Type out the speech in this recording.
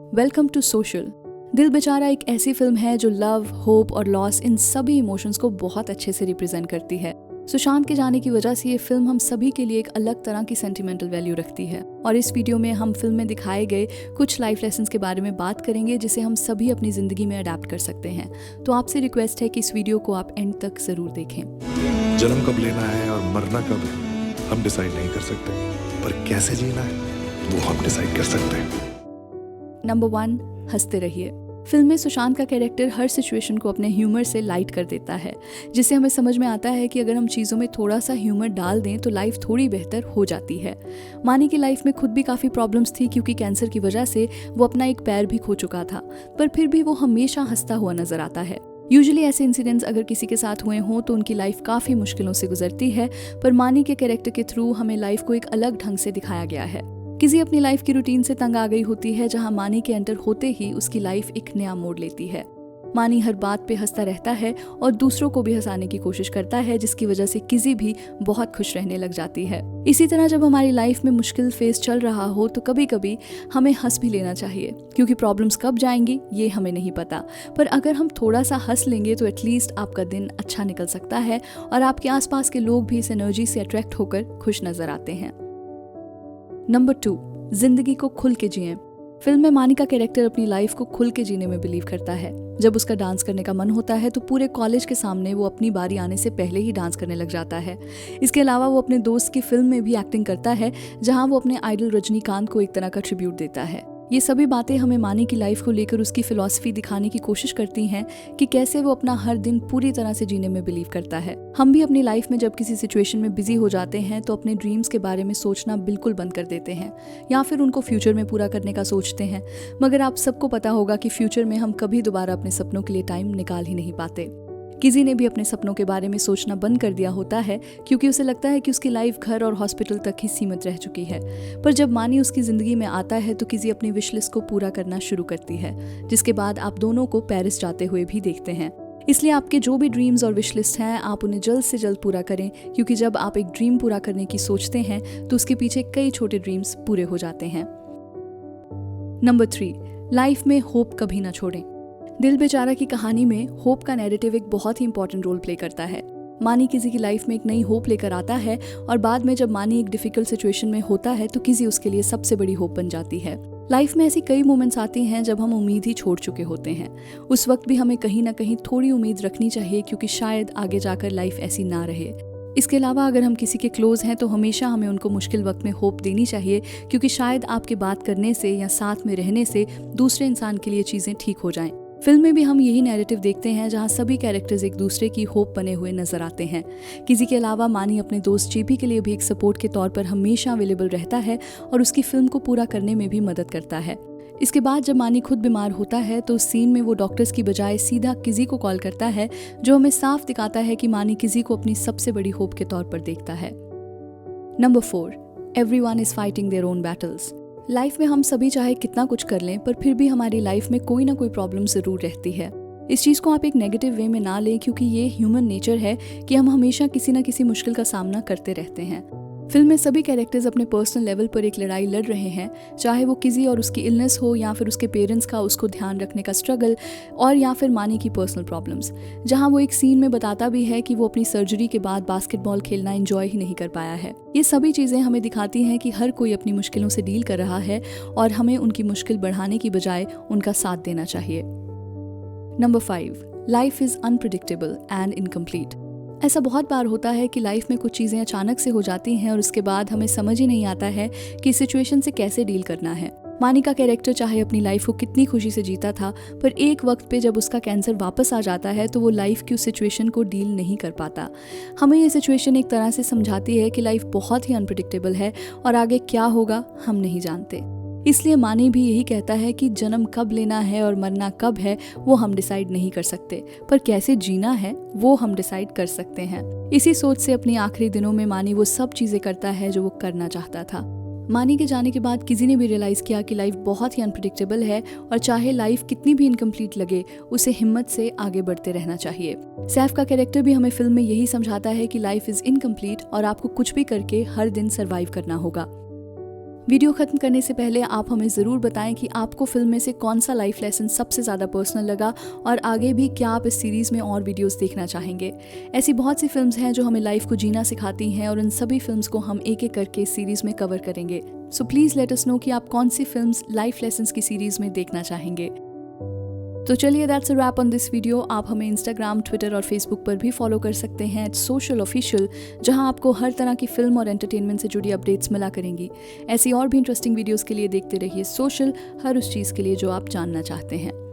Welcome to social. दिल बेचारा एक ऐसी फिल्म है जो लव, होप और लॉस इन सभी इमोशंस को बहुत अच्छे से रिप्रेजेंट करती है। सुशांत के जाने की वजह से ये फिल्म हम सभी के लिए एक अलग तरह की सेंटिमेंटल वैल्यू रखती है और इस वीडियो में हम फिल्म में दिखाए गए कुछ लाइफ लेसन्स के बारे में बात करेंगे जिसे हम सभी अपनी जिंदगी में अडेप्ट कर सकते हैं। तो आपसे रिक्वेस्ट है कि इस वीडियो को आप एंड तक जरूर देखें। जन्म कब लेना है और मरना कब है हम डिसाइड नहीं कर सकते, पर कैसे जीना है वो हम डिसाइड कर सकते हैं। नंबर 1, हंसते रहिए। फिल्म में सुशांत का कैरेक्टर हर सिचुएशन को अपने ह्यूमर से लाइट कर देता है, जिससे हमें समझ में आता है कि अगर हम चीज़ों में थोड़ा सा ह्यूमर डाल दें तो लाइफ थोड़ी बेहतर हो जाती है। मानी की लाइफ में खुद भी काफ़ी प्रॉब्लम्स थी क्योंकि कैंसर की वजह से वो अपना एक पैर भी खो चुका था, पर फिर भी वो हमेशा हंसता हुआ नजर आता है। यूजुअली ऐसे इंसिडेंट्स अगर किसी के साथ हुए हों तो उनकी लाइफ काफ़ी मुश्किलों से गुजरती है, पर मानी के कैरेक्टर के थ्रू हमें लाइफ को एक अलग ढंग से दिखाया गया है। किसी अपनी लाइफ की रूटीन से तंग आ गई होती है, जहां मानी के एंटर होते ही उसकी लाइफ एक नया मोड़ लेती है। मानी हर बात पे हंसता रहता है और दूसरों को भी हंसाने की कोशिश करता है, जिसकी वजह से किसी भी बहुत खुश रहने लग जाती है। इसी तरह जब हमारी लाइफ में मुश्किल फेस चल रहा हो तो कभी कभी हमें हंस भी लेना चाहिए, क्योंकि प्रॉब्लम्स कब जाएंगी ये हमें नहीं पता, पर अगर हम थोड़ा सा हंस लेंगे तो एटलीस्ट आपका दिन अच्छा निकल सकता है और आपके आसपास के लोग भी इस एनर्जी से अट्रैक्ट होकर खुश नजर आते हैं। नंबर 2, जिंदगी को खुल के जिएं। फिल्म में मानी का कैरेक्टर अपनी लाइफ को खुल के जीने में बिलीव करता है। जब उसका डांस करने का मन होता है तो पूरे कॉलेज के सामने वो अपनी बारी आने से पहले ही डांस करने लग जाता है। इसके अलावा वो अपने दोस्त की फिल्म में भी एक्टिंग करता है, जहां वो अपने आइडल रजनीकांत को एक तरह का ट्रिब्यूट देता है। ये सभी बातें हमें मानी की लाइफ को लेकर उसकी फिलॉसफी दिखाने की कोशिश करती हैं कि कैसे वो अपना हर दिन पूरी तरह से जीने में बिलीव करता है। हम भी अपनी लाइफ में जब किसी सिचुएशन में बिजी हो जाते हैं तो अपने ड्रीम्स के बारे में सोचना बिल्कुल बंद कर देते हैं या फिर उनको फ्यूचर में पूरा करने का सोचते हैं, मगर आप सबको पता होगा कि फ्यूचर में हम कभी दोबारा अपने सपनों के लिए टाइम निकाल ही नहीं पाते। किसी ने भी अपने सपनों के बारे में सोचना बंद कर दिया होता है क्योंकि उसे लगता है कि उसकी लाइफ घर और हॉस्पिटल तक ही सीमित रह चुकी है, पर जब मानी उसकी जिंदगी में आता है तो किसी अपनी विश लिस्ट को पूरा करना शुरू करती है, जिसके बाद आप दोनों को पेरिस जाते हुए भी देखते हैं। इसलिए आपके जो भी ड्रीम्स और विश लिस्ट हैं आप उन्हें जल्द से जल्द पूरा करें, क्योंकि जब आप एक ड्रीम पूरा करने की सोचते हैं तो उसके पीछे कई छोटे ड्रीम्स पूरे हो जाते हैं। नंबर 3, लाइफ में होप कभी ना छोड़ें। दिल बेचारा की कहानी में होप का नैरेटिव एक बहुत ही इंपॉर्टेंट रोल प्ले करता है। मानी किसी की लाइफ में एक नई होप लेकर आता है और बाद में जब मानी एक डिफिकल्ट सिचुएशन में होता है तो किसी उसके लिए सबसे बड़ी होप बन जाती है। लाइफ में ऐसी कई मोमेंट्स आती हैं जब हम उम्मीद ही छोड़ चुके होते हैं। उस वक्त भी हमें कहीं ना कहीं थोड़ी उम्मीद रखनी चाहिए, क्योंकि शायद आगे जाकर लाइफ ऐसी ना रहे। इसके अलावा अगर हम किसी के क्लोज हैं तो हमेशा हमें उनको मुश्किल वक्त में होप देनी चाहिए, क्योंकि शायद आपके बात करने से या साथ में रहने से दूसरे इंसान के लिए चीज़ें ठीक हो जाएं। फिल्म में भी हम यही नैरेटिव देखते हैं, जहां सभी कैरेक्टर्स एक दूसरे की होप बने हुए नजर आते हैं। किसी के अलावा मानी अपने दोस्त जेपी के लिए भी एक सपोर्ट के तौर पर हमेशा अवेलेबल रहता है और उसकी फिल्म को पूरा करने में भी मदद करता है। इसके बाद जब मानी खुद बीमार होता है तो उस सीन में वो डॉक्टर्स की बजाय सीधा किसी को कॉल करता है, जो हमें साफ दिखाता है कि मानी किसी को अपनी सबसे बड़ी होप के तौर पर देखता है। Number 4, everyone is fighting their own battles. Life में हम सभी चाहे कितना कुछ कर लें, पर फिर भी हमारी लाइफ में कोई ना कोई प्रॉब्लम जरूर रहती है। इस चीज़ को आप एक नेगेटिव वे में ना लें, क्योंकि ये ह्यूमन नेचर है कि हम हमेशा किसी न किसी मुश्किल का सामना करते रहते हैं। फिल्म में सभी कैरेक्टर्स अपने पर्सनल लेवल पर एक लड़ाई लड़ रहे हैं, चाहे वो किसी और उसकी इलनेस हो या फिर उसके पेरेंट्स का उसको ध्यान रखने का स्ट्रगल, और या फिर मानी की पर्सनल प्रॉब्लम्स, जहां वो एक सीन में बताता भी है कि वो अपनी सर्जरी के बाद बास्केटबॉल खेलना एंजॉय ही नहीं कर पाया है। ये सभी चीज़ें हमें दिखाती हैं कि हर कोई अपनी मुश्किलों से डील कर रहा है और हमें उनकी मुश्किल बढ़ाने की बजाय उनका साथ देना चाहिए। Number 5, life is unpredictable and incomplete. ऐसा बहुत बार होता है कि लाइफ में कुछ चीज़ें अचानक से हो जाती हैं और उसके बाद हमें समझ ही नहीं आता है कि सिचुएशन से कैसे डील करना है। मानी का कैरेक्टर चाहे अपनी लाइफ को कितनी खुशी से जीता था, पर एक वक्त पे जब उसका कैंसर वापस आ जाता है तो वो लाइफ की उस सिचुएशन को डील नहीं कर पाता। हमें ये सिचुएशन एक तरह से समझाती है कि लाइफ बहुत ही अनप्रिडिक्टेबल है और आगे क्या होगा हम नहीं जानते। इसलिए मानी भी यही कहता है कि जन्म कब लेना है और मरना कब है वो हम डिसाइड नहीं कर सकते, पर कैसे जीना है वो हम डिसाइड कर सकते हैं। इसी सोच से अपने आखिरी दिनों में मानी वो सब चीज़ें करता है जो वो करना चाहता था। मानी के जाने के बाद किसी ने भी रियलाइज़ किया कि लाइफ बहुत ही अनप्रिडिक्टेबल है और चाहे लाइफ कितनी भी इनकम्प्लीट लगे, उसे हिम्मत से आगे बढ़ते रहना चाहिए। सैफ का कैरेक्टर भी हमें फिल्म में यही समझाता है कि लाइफ इज़ इनकम्प्लीट और आपको कुछ भी करके हर दिन सर्वाइव करना होगा। वीडियो खत्म करने से पहले आप हमें ज़रूर बताएं कि आपको फिल्म में से कौन सा लाइफ लेसन सबसे ज़्यादा पर्सनल लगा और आगे भी क्या आप इस सीरीज़ में और वीडियोस देखना चाहेंगे। ऐसी बहुत सी फिल्म्स हैं जो हमें लाइफ को जीना सिखाती हैं और इन सभी फिल्म्स को हम एक एक करके इस सीरीज़ में कवर करेंगे। So please let us know कि आप कौन सी फिल्म्स लाइफ लेसन्स की सीरीज़ में देखना चाहेंगे। तो चलिए that's a wrap on this video. आप हमें इंस्टाग्राम, ट्विटर और फेसबुक पर भी फॉलो कर सकते हैं @socialofficial, जहां आपको हर तरह की फिल्म और एंटरटेनमेंट से जुड़ी अपडेट्स मिला करेंगी। ऐसी और भी इंटरेस्टिंग वीडियोस के लिए देखते रहिए सोशल, हर उस चीज़ के लिए जो आप जानना चाहते हैं।